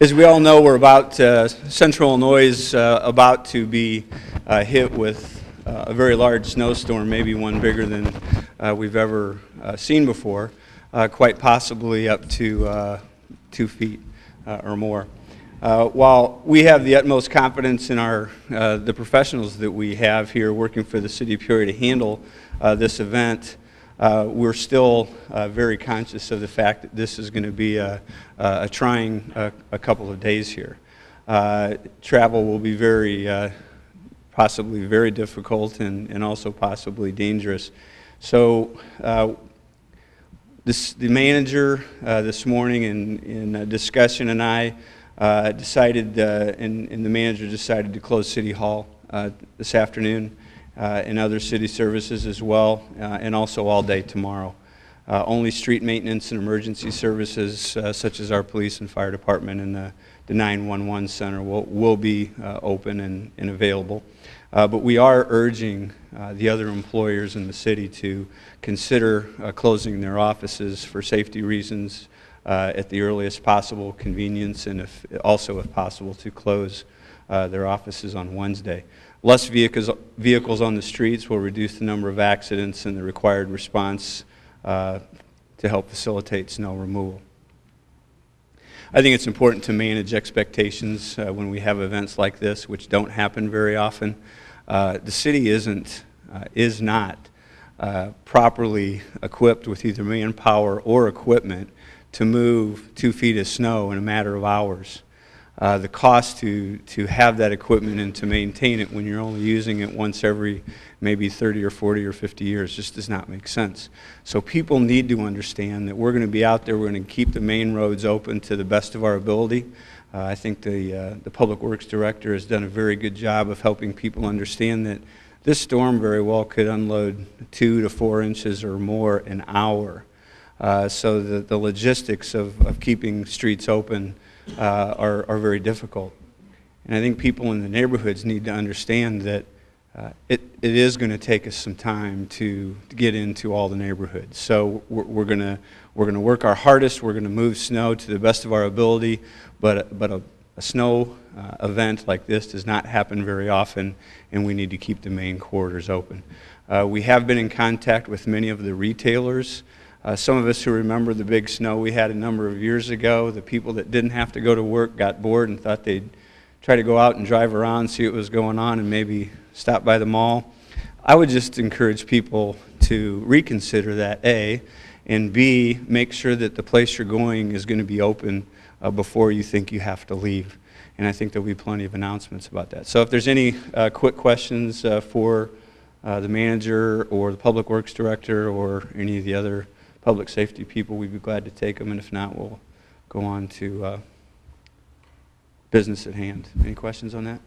As we all know, we're about, Central Illinois is about to be hit with a very large snowstorm, maybe one bigger than we've ever seen before, quite possibly up to 2 feet or more. While we have the utmost confidence in the professionals that we have here working for the City of Peoria to handle this event, we're still very conscious of the fact that this is going to be a trying a couple of days here. Travel will be possibly very difficult and also possibly dangerous. So the manager this morning in discussion and I decided, and the manager decided to close City Hall this afternoon and other city services as well, and also all day tomorrow. Only street maintenance and emergency services such as our police and fire department and the 911 center will be open and available. But we are urging the other employers in the city to consider closing their offices for safety reasons at the earliest possible convenience, and also if possible to close their offices on Wednesday. Less vehicles on the streets will reduce the number of accidents and the required response to help facilitate snow removal. I think it's important to manage expectations when we have events like this, which don't happen very often. The city is not properly equipped with either manpower or equipment to move 2 feet of snow in a matter of hours. The cost to have that equipment and to maintain it when you're only using it once every maybe 30 or 40 or 50 years just does not make sense. So people need to understand that we're going to be out there, we're going to keep the main roads open to the best of our ability. I think the Public Works Director has done a very good job of helping people understand that this storm very well could unload 2 to 4 inches or more an hour. So the logistics of keeping streets open are very difficult. And I think people in the neighborhoods need to understand that it is going to take us some time to get into all the neighborhoods. So we're going to work our hardest. We're going to move snow to the best of our ability, but a snow event like this does not happen very often, and we need to keep the main corridors open. We have been in contact with many of the retailers. Some of us who remember the big snow we had a number of years ago, the people that didn't have to go to work got bored and thought they'd try to go out and drive around, see what was going on, and maybe stop by the mall. I would just encourage people to reconsider that, A, and B, make sure that the place you're going is going to be open before you think you have to leave. And I think there'll be plenty of announcements about that. So if there's any quick questions for the manager or the Public Works Director or any of the other public safety people, we'd be glad to take them, and if not, we'll go on to business at hand. Any questions on that?